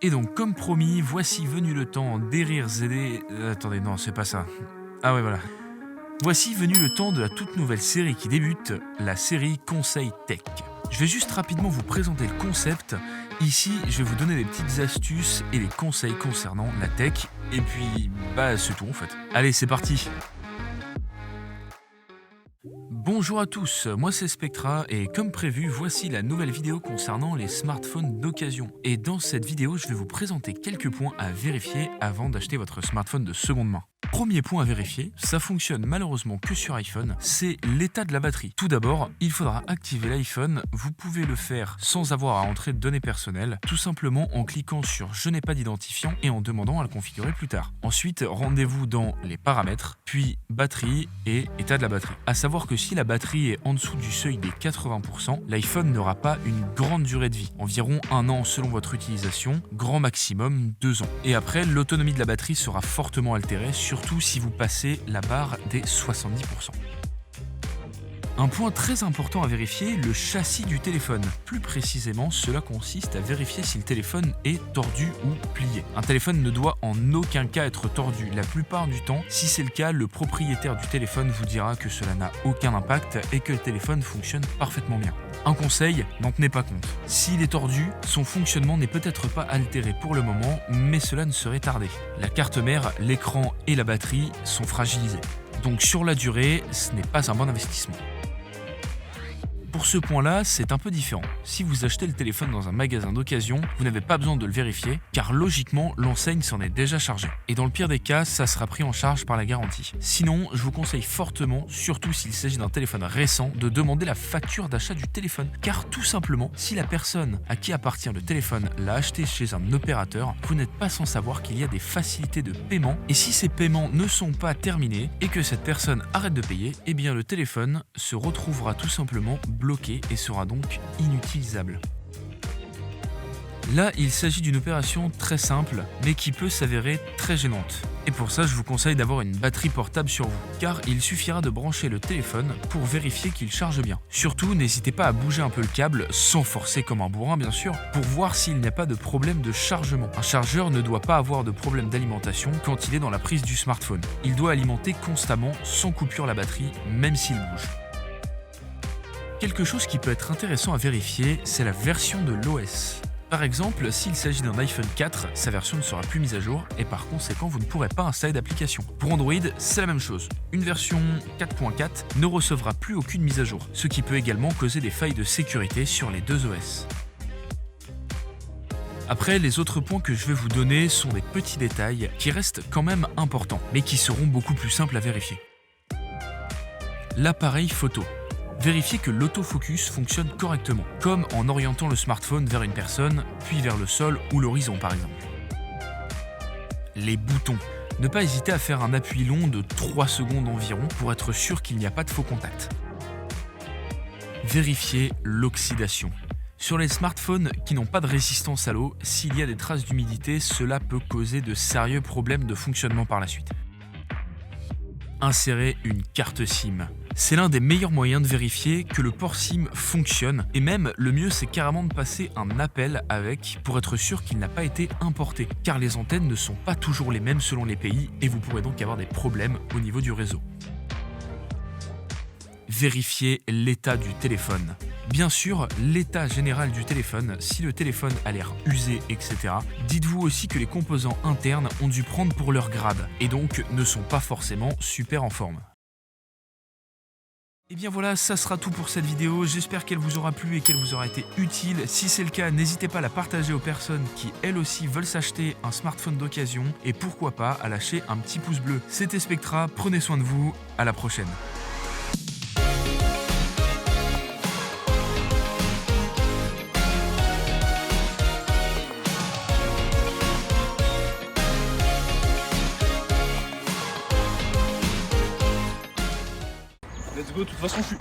Et donc, comme promis, voici venu le temps des rires et des... attendez, non, c'est pas ça. Ah ouais, voilà. Voici venu le temps de la toute nouvelle série qui débute, la série Conseil Tech. Je vais juste rapidement vous présenter le concept. Ici, je vais vous donner des petites astuces et des conseils concernant la tech. Et puis, c'est tout en fait. Allez, c'est parti. Bonjour à tous, moi c'est Spectra et comme prévu, voici la nouvelle vidéo concernant les smartphones d'occasion. Et dans cette vidéo, je vais vous présenter quelques points à vérifier avant d'acheter votre smartphone de seconde main. Premier point à vérifier, ça fonctionne malheureusement que sur iPhone, c'est l'état de la batterie. Tout d'abord, il faudra activer l'iPhone. Vous pouvez le faire sans avoir à entrer de données personnelles, tout simplement en cliquant sur Je n'ai pas d'identifiant et en demandant à le configurer plus tard. Ensuite, rendez-vous dans les paramètres, puis batterie et état de la batterie. À savoir que si la batterie est en dessous du seuil des 80%, l'iPhone n'aura pas une grande durée de vie, environ 1 an selon votre utilisation, grand maximum 2 ans. Et après, l'autonomie de la batterie sera fortement altérée, surtout si vous passez la barre des 70%. Un point très important à vérifier, le châssis du téléphone. Plus précisément, cela consiste à vérifier si le téléphone est tordu ou plié. Un téléphone ne doit en aucun cas être tordu. La plupart du temps, si c'est le cas, le propriétaire du téléphone vous dira que cela n'a aucun impact et que le téléphone fonctionne parfaitement bien. Un conseil, n'en tenez pas compte. S'il est tordu, son fonctionnement n'est peut-être pas altéré pour le moment, mais cela ne serait tardé. La carte mère, l'écran et la batterie sont fragilisés. Donc sur la durée, ce n'est pas un bon investissement. Pour ce point-là, c'est un peu différent. Si vous achetez le téléphone dans un magasin d'occasion, vous n'avez pas besoin de le vérifier, car logiquement, l'enseigne s'en est déjà chargée. Et dans le pire des cas, ça sera pris en charge par la garantie. Sinon, je vous conseille fortement, surtout s'il s'agit d'un téléphone récent, de demander la facture d'achat du téléphone. Car tout simplement, si la personne à qui appartient le téléphone l'a acheté chez un opérateur, vous n'êtes pas sans savoir qu'il y a des facilités de paiement. Et si ces paiements ne sont pas terminés et que cette personne arrête de payer, eh bien le téléphone se retrouvera tout simplement bloqué et sera donc inutilisable. Là, il s'agit d'une opération très simple, mais qui peut s'avérer très gênante. Et pour ça, je vous conseille d'avoir une batterie portable sur vous, car il suffira de brancher le téléphone pour vérifier qu'il charge bien. Surtout, n'hésitez pas à bouger un peu le câble, sans forcer comme un bourrin bien sûr, pour voir s'il n'y a pas de problème de chargement. Un chargeur ne doit pas avoir de problème d'alimentation quand il est dans la prise du smartphone. Il doit alimenter constamment, sans coupure la batterie, même s'il bouge. Quelque chose qui peut être intéressant à vérifier, c'est la version de l'OS. Par exemple, s'il s'agit d'un iPhone 4, sa version ne sera plus mise à jour et par conséquent, vous ne pourrez pas installer d'application. Pour Android, c'est la même chose. Une version 4.4 ne recevra plus aucune mise à jour, ce qui peut également causer des failles de sécurité sur les deux OS. Après, les autres points que je vais vous donner sont des petits détails qui restent quand même importants, mais qui seront beaucoup plus simples à vérifier. L'appareil photo. Vérifiez que l'autofocus fonctionne correctement, comme en orientant le smartphone vers une personne, puis vers le sol ou l'horizon par exemple. Les boutons. Ne pas hésiter à faire un appui long de 3 secondes environ pour être sûr qu'il n'y a pas de faux contact. Vérifiez l'oxydation. Sur les smartphones qui n'ont pas de résistance à l'eau, s'il y a des traces d'humidité, cela peut causer de sérieux problèmes de fonctionnement par la suite. Insérer une carte SIM. C'est l'un des meilleurs moyens de vérifier que le port SIM fonctionne et même le mieux c'est carrément de passer un appel avec pour être sûr qu'il n'a pas été importé car les antennes ne sont pas toujours les mêmes selon les pays et vous pourrez donc avoir des problèmes au niveau du réseau. Vérifiez l'état du téléphone. Bien sûr, l'état général du téléphone, si le téléphone a l'air usé, etc. Dites-vous aussi que les composants internes ont dû prendre pour leur grade et donc ne sont pas forcément super en forme. Et bien voilà, ça sera tout pour cette vidéo, j'espère qu'elle vous aura plu et qu'elle vous aura été utile. Si c'est le cas, n'hésitez pas à la partager aux personnes qui elles aussi veulent s'acheter un smartphone d'occasion et pourquoi pas à lâcher un petit pouce bleu. C'était Spectra, prenez soin de vous, à la prochaine. Let's go, de toute façon je suis